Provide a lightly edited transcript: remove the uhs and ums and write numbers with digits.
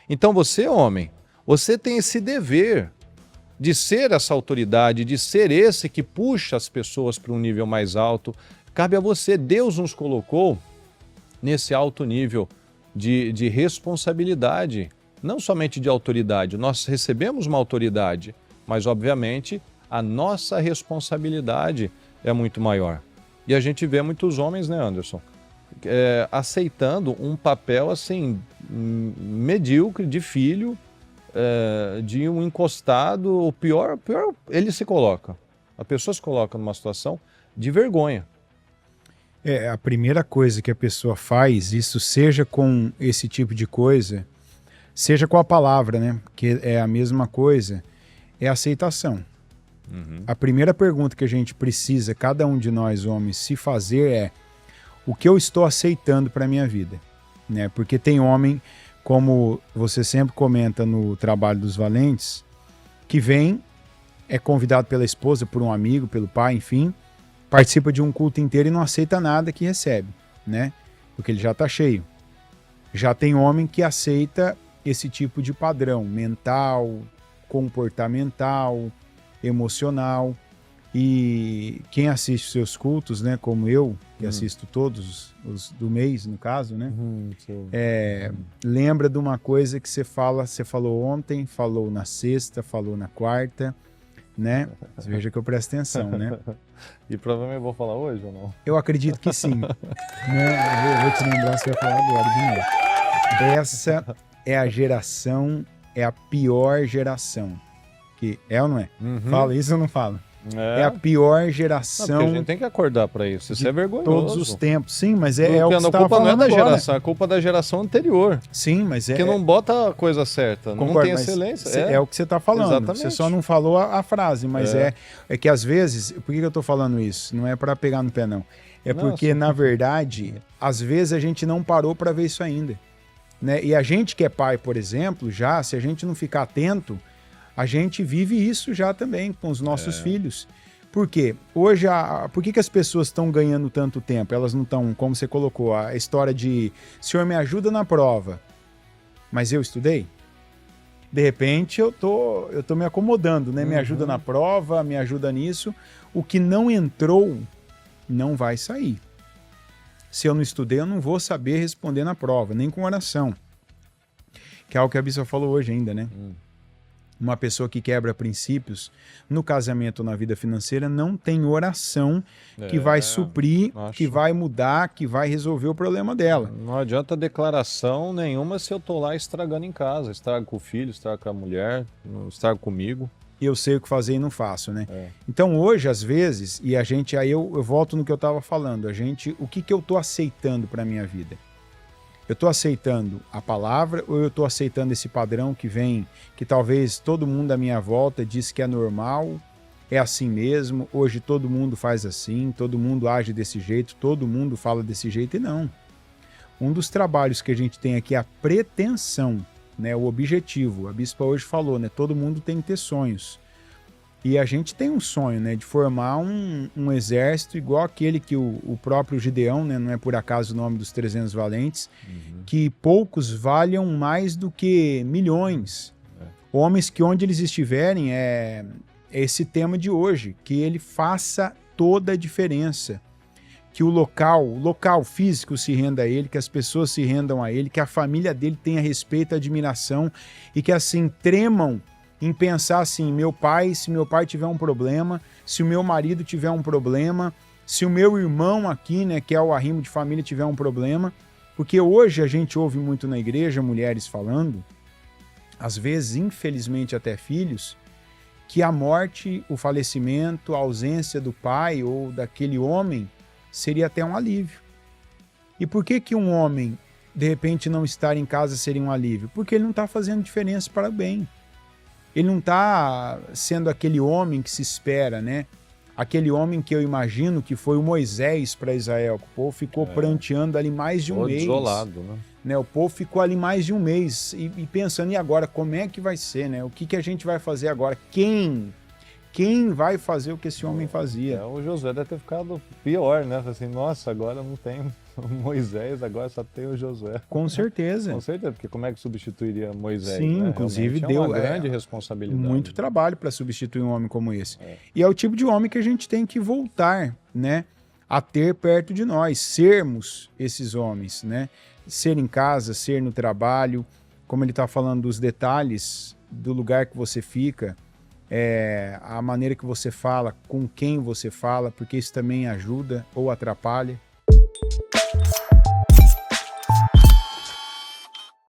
Então você, homem, você tem esse dever de ser essa autoridade, de ser esse que puxa as pessoas para um nível mais alto. Cabe a você. Deus nos colocou nesse alto nível de responsabilidade, não somente de autoridade. Nós recebemos uma autoridade, mas, obviamente, a nossa responsabilidade é muito maior. E a gente vê muitos homens, né, Anderson, aceitando um papel assim medíocre de filho, de um encostado. O pior, ele se coloca. A pessoa se coloca numa situação de vergonha. A primeira coisa que a pessoa faz, isso seja com esse tipo de coisa, seja com a palavra, né? Que é a mesma coisa, é a aceitação. Uhum. A primeira pergunta que a gente precisa, cada um de nós homens, se fazer é: o que eu estou aceitando para a minha vida? Né? Porque tem homem, como você sempre comenta no Trabalho dos Valentes, que vem, é convidado pela esposa, por um amigo, pelo pai, enfim, participa de um culto inteiro e não aceita nada que recebe, né? Porque ele já está cheio. Já tem homem que aceita esse tipo de padrão mental, comportamental, emocional. E quem assiste seus cultos, né, como eu, que assisto todos os do mês, no caso, né, lembra de uma coisa que você falou ontem, falou na sexta, falou na quarta, né? Você veja que eu presto atenção, né? E provavelmente eu vou falar hoje ou não? Eu acredito que sim. Né? Eu vou te lembrar, você vai falar agora de novo. Essa é a geração, é a pior geração. Que é ou não é? Fala isso ou não fala? É a pior geração. Não, porque a gente tem que acordar para isso. Isso é vergonhoso. Todos os tempos. Sim, mas é o que você a culpa não é da agora. geração, é a culpa da geração anterior. Sim, mas que não bota a coisa certa, concordo, não tem excelência. É o que você está falando. Exatamente. Você só não falou a frase, mas é que às vezes, por que eu estou falando isso? Não é para pegar no pé, não. É porque, na verdade, às vezes a gente não parou para ver isso ainda. Né? E a gente que é pai, por exemplo, já, se a gente não ficar atento, a gente vive isso já também com os nossos filhos. Por quê? Hoje, por que as pessoas estão ganhando tanto tempo? Elas não estão, como você colocou, a história de senhor me ajuda na prova, mas eu estudei? De repente eu tô me acomodando, né? Me ajuda na prova, me ajuda nisso. O que não entrou não vai sair. Se eu não estudei, eu não vou saber responder na prova, nem com oração. Que é algo que a Bispa falou hoje ainda, né? Uma pessoa que quebra princípios no casamento ou na vida financeira não tem oração que vai suprir, que vai mudar, que vai resolver o problema dela. Não adianta declaração nenhuma se eu tô lá estragando em casa. Estrago com o filho, estrago com a mulher, estrago comigo. Eu sei o que fazer e não faço, né? Então hoje, às vezes, e a gente, aí eu volto no que eu estava falando, o que eu tô aceitando para minha vida? Eu estou aceitando a palavra ou eu estou aceitando esse padrão que vem, que talvez todo mundo à minha volta diz que é normal, é assim mesmo, hoje todo mundo faz assim, todo mundo age desse jeito, todo mundo fala desse jeito, e não. Um dos trabalhos que a gente tem aqui é a pretensão, né, o objetivo. A Bispa hoje falou, né, todo mundo tem que ter sonhos. E a gente tem um sonho, né, de formar um exército igual aquele que o próprio Gideão, né, não é por acaso o nome dos 300 valentes, que poucos valham mais do que milhões. Homens que onde eles estiverem, é esse tema de hoje, que ele faça toda a diferença. Que o local físico se renda a ele, que as pessoas se rendam a ele, que a família dele tenha respeito, admiração e que assim tremam em pensar assim, se meu pai tiver um problema, se o meu marido tiver um problema, se o meu irmão aqui, né, que é o arrimo de família, tiver um problema, porque hoje a gente ouve muito na igreja mulheres falando, às vezes, infelizmente até filhos, que a morte, o falecimento, a ausência do pai ou daquele homem seria até um alívio. E por que um homem, de repente, não estar em casa seria um alívio? Porque ele não está fazendo diferença para o bem. Ele não está sendo aquele homem que se espera, né? Aquele homem que eu imagino que foi o Moisés para Israel. O povo ficou pranteando ali mais de um mês. Desolado, né? O povo ficou ali mais de um mês e pensando, e agora, como é que vai ser, né? O que a gente vai fazer agora? Quem vai fazer o que esse homem fazia? O Josué deve ter ficado pior, né? Assim, nossa, agora não tem... Moisés, agora só tem o Josué. Com certeza. Com certeza, porque como é que substituiria Moisés? Sim, né? inclusive Realmente é uma deu grande responsabilidade. muito trabalho para substituir um homem como esse. E é o tipo de homem que a gente tem que voltar, né, a ter perto de nós, sermos esses homens, né? Ser em casa, ser no trabalho, como ele está falando dos detalhes do lugar que você fica, a maneira que você fala, com quem você fala, porque isso também ajuda ou atrapalha,